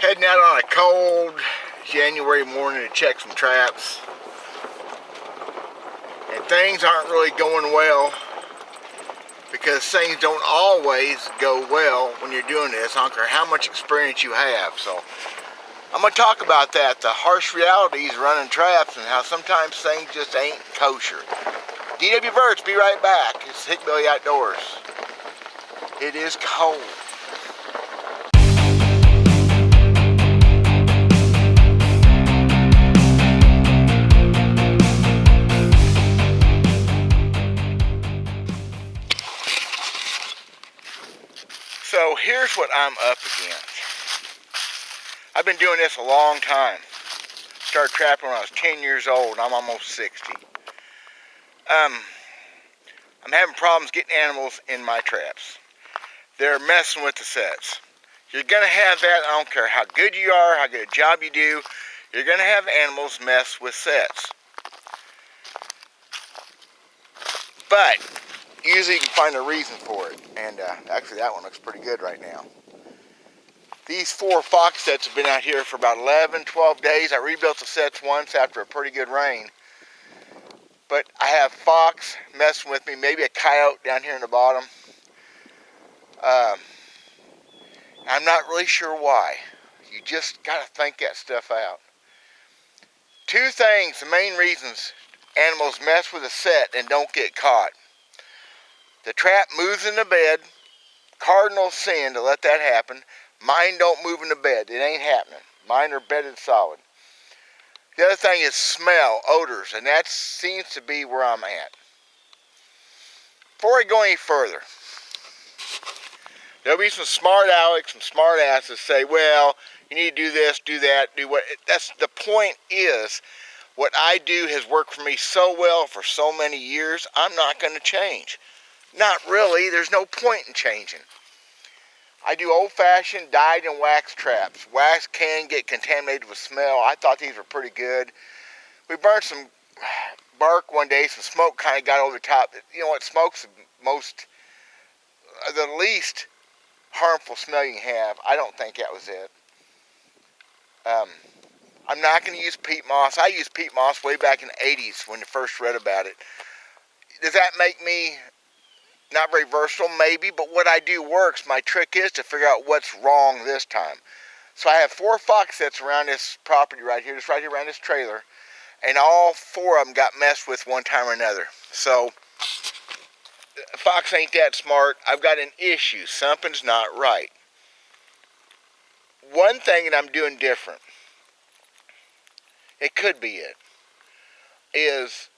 Heading out on a cold January morning to check some traps. And things aren't really going well because things don't always go well when you're doing this. I don't care how much experience you have. So I'm going to talk about that, the harsh realities running traps and how sometimes things just ain't kosher. D.W. Verts, be right back. It's Hickbilly Outdoors. It is cold. So here's what I'm up against. I've been doing this a long time. Started trapping when I was 10 years old. I'm almost 60. I'm having problems getting animals in my traps. They're messing with the sets. You're going to have that. I don't care how good you are, how good a job you do. You're going to have animals mess with sets. But usually you can find a reason for it. And actually that one looks pretty good right now. These 4 fox sets have been out here for about 11, 12 days. I rebuilt the sets once after a pretty good rain. But I have fox messing with me, maybe a coyote down here in the bottom. I'm not really sure why. You just got to think that stuff out. 2 things, the main reasons animals mess with a set and don't get caught. The trap moves in the bed. Cardinal sin to let that happen. Mine don't move in the bed. It ain't happening. Mine are bedded solid. The other thing is smell, odors, and that seems to be where I'm at. Before I go any further, there'll be some smart Alex, some smart asses say, well, you need to do this, do that, do what. That's the point is, what I do has worked for me so well for so many years, I'm not going to change. Not really. There's no point in changing. I do old-fashioned dyed and wax traps. Wax can get contaminated with smell. I thought these were pretty good. We burned some bark one day. Some smoke kind of got over the top. You know what? Smoke's the least harmful smell you can have. I don't think that was it. I'm not going to use peat moss. I used peat moss way back in the 80s when I first read about it. Does that make me not very versatile? Maybe, but what I do works. My trick is to figure out what's wrong this time. So I have 4 fox sets around this property right here, just right here around this trailer, and all 4 of them got messed with one time or another. So fox ain't that smart. I've got an issue. Something's not right. One thing that I'm doing different, it could be it, is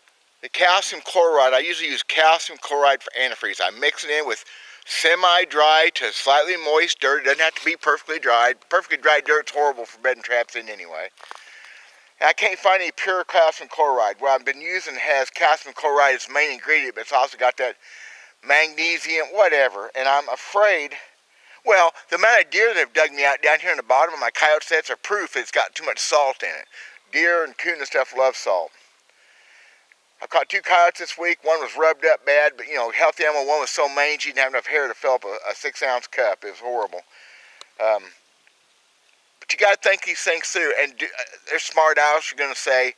the calcium chloride. I usually use calcium chloride for antifreeze. I mix it in with semi-dry to slightly moist dirt. It doesn't have to be perfectly dried. Perfectly dried dirt's horrible for bedding traps in anyway. And I can't find any pure calcium chloride. What I've been using has calcium chloride as the main ingredient, but it's also got that magnesium, whatever. And I'm afraid, well, the amount of deer that have dug me out down here in the bottom of my coyote sets are proof it's got too much salt in it. Deer and coon and stuff love salt. I caught 2 coyotes this week. One was rubbed up bad, but you know, healthy animal. One was so mangy, didn't have enough hair to fill up a 6-ounce cup. It was horrible. But you got to think these things through. And they're smart alecs. You're going to say,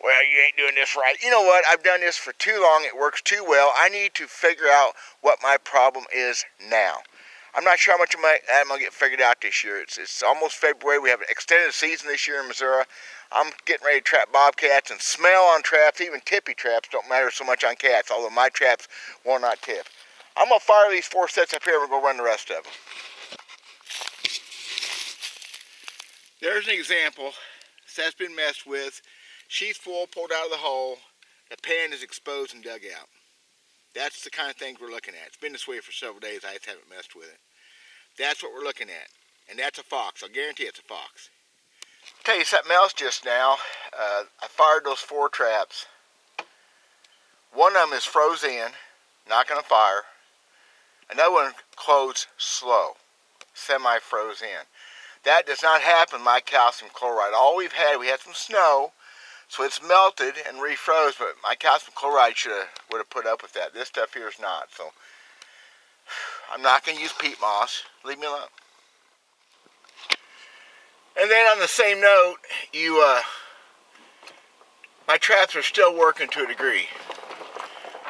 well, you ain't doing this right. You know what? I've done this for too long. It works too well. I need to figure out what my problem is now. I'm not sure how much I'm going to get figured out this year. It's almost February. We have an extended season this year in Missouri. I'm getting ready to trap bobcats, and smell on traps, even tippy traps, don't matter so much on cats, although my traps will not tip. I'm going to fire these 4 sets up here and we'll go run the rest of them. There's an example. Set's been messed with. Sheath full, pulled out of the hole. The pan is exposed and dug out. That's the kind of thing we're looking at. It's been this way for several days. I just haven't messed with it. That's what we're looking at. And that's a fox. I'll guarantee it's a fox. I'll tell you something else just now. I fired those 4 traps. One of them is froze in, not going to fire. Another one closed slow, semi-froze in. That does not happen with my calcium chloride. All we had some snow, so it's melted and refroze, but my calcium chloride would have put up with that. This stuff here is not, so I'm not going to use peat moss. Leave me alone. And then on the same note, my traps are still working to a degree.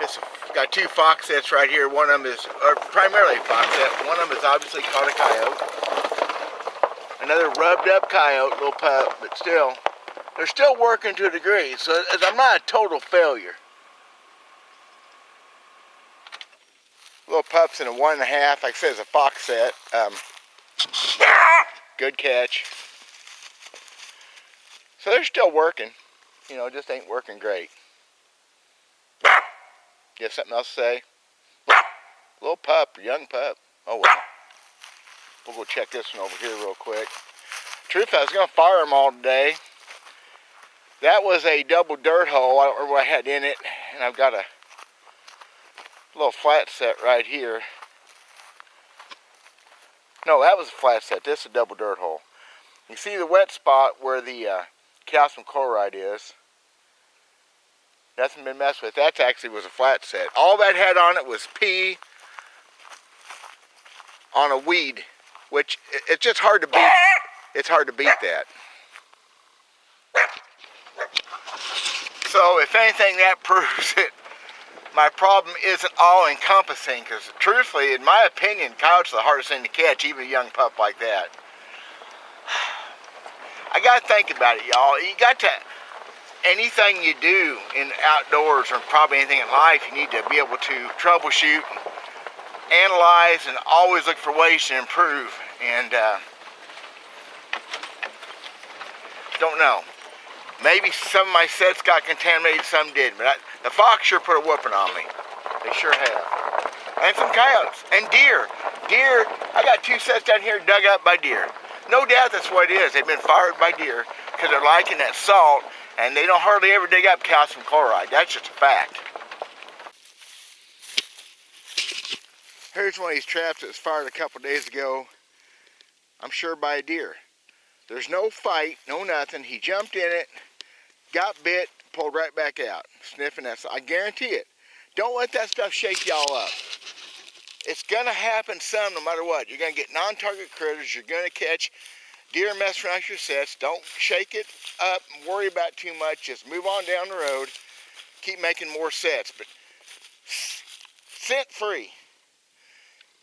It's got 2 fox sets right here. One of them is, or primarily a fox set. One of them is obviously caught a coyote. Another rubbed up coyote, little pup, but still, they're still working to a degree. So I'm not a total failure. Little pups in a 1.5, like I said, it's a fox set. Good catch. So they're still working. You know, just ain't working great. You have something else to say? Little pup, young pup. Oh well. We'll go check this one over here real quick. Truth, I was going to fire them all today. That was a double dirt hole. I don't remember what I had in it. And I've got a little flat set right here. No, that was a flat set. This is a double dirt hole. You see the wet spot where the calcium chloride is. Nothing been messed with. That actually was a flat set. All that had on it was pee on a weed, which it's just hard to beat. It's hard to beat that. So if anything, that proves it. My problem isn't all-encompassing, because truthfully, in my opinion, coyotes are the hardest thing to catch, even a young pup like that. I got to think about it, y'all. You got to, anything you do in outdoors, or probably anything in life, you need to be able to troubleshoot, analyze, and always look for ways to improve. And don't know. Maybe some of my sets got contaminated, some did, but the fox sure put a whooping on me. They sure have. And some coyotes, and deer. Deer, I got 2 sets down here dug up by deer. No doubt that's what it is. They've been fired by deer because they're liking that salt, and they don't hardly ever dig up calcium chloride. That's just a fact. Here's one of these traps that was fired a couple days ago, I'm sure by a deer. There's no fight, no nothing. He jumped in it, got bit, pulled right back out, sniffing that. I guarantee it. Don't let that stuff shake y'all up. It's going to happen some no matter what. You're going to get non-target critters. You're going to catch deer messing around your sets. Don't shake it up and worry about it too much. Just move on down the road. Keep making more sets. But scent free,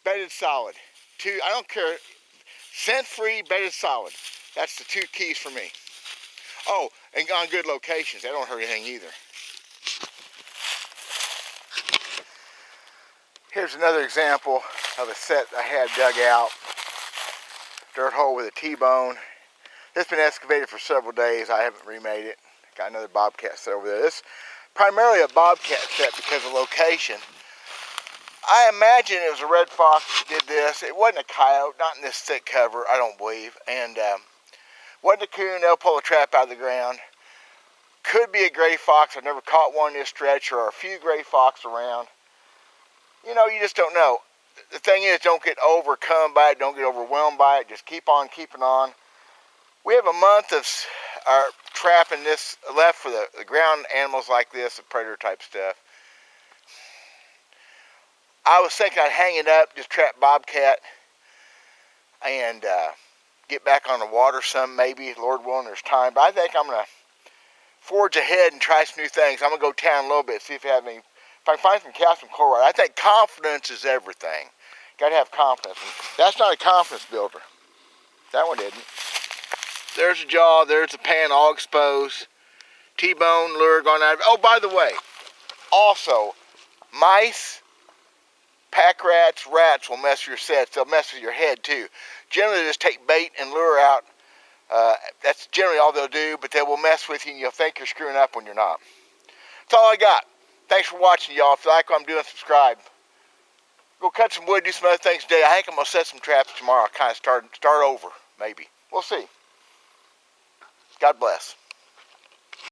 bedded solid. I don't care. Scent free, bedded solid. That's the 2 keys for me. Oh, and on good locations. That don't hurt anything either. Here's another example of a set I had dug out. Dirt hole with a T-bone. It's been excavated for several days. I haven't remade it. Got another bobcat set over there. This is primarily a bobcat set because of location. I imagine it was a red fox that did this. It wasn't a coyote, not in this thick cover, I don't believe. And wasn't a coon. They'll pull a trap out of the ground. Could be a gray fox. I've never caught one in this stretch, or a few gray fox around. You know, you just don't know. The thing is, don't get overcome by it. Don't get overwhelmed by it. Just keep on keeping on. We have a month of our trapping this left for the ground animals like this, the predator type stuff. I was thinking I'd hang it up, just trap bobcat, and get back on the water some, maybe, Lord willing, there's time. But I think I'm going to forge ahead and try some new things. I'm going to go down a little bit, see if I can find some calcium chloride. I think confidence is everything. Got to have confidence. And that's not a confidence builder. That one didn't. There's a jaw, there's a pan all exposed. T-bone lure going out of it. Oh, by the way, also, mice, pack rats, rats will mess with your sets. They'll mess with your head too. Generally, they just take bait and lure out. That's generally all they'll do, but they will mess with you and you'll think you're screwing up when you're not. That's all I got. Thanks for watching, y'all. If you like what I'm doing, subscribe. Go cut some wood, do some other things today. I think I'm going to set some traps tomorrow. Kind of start over, maybe. We'll see. God bless.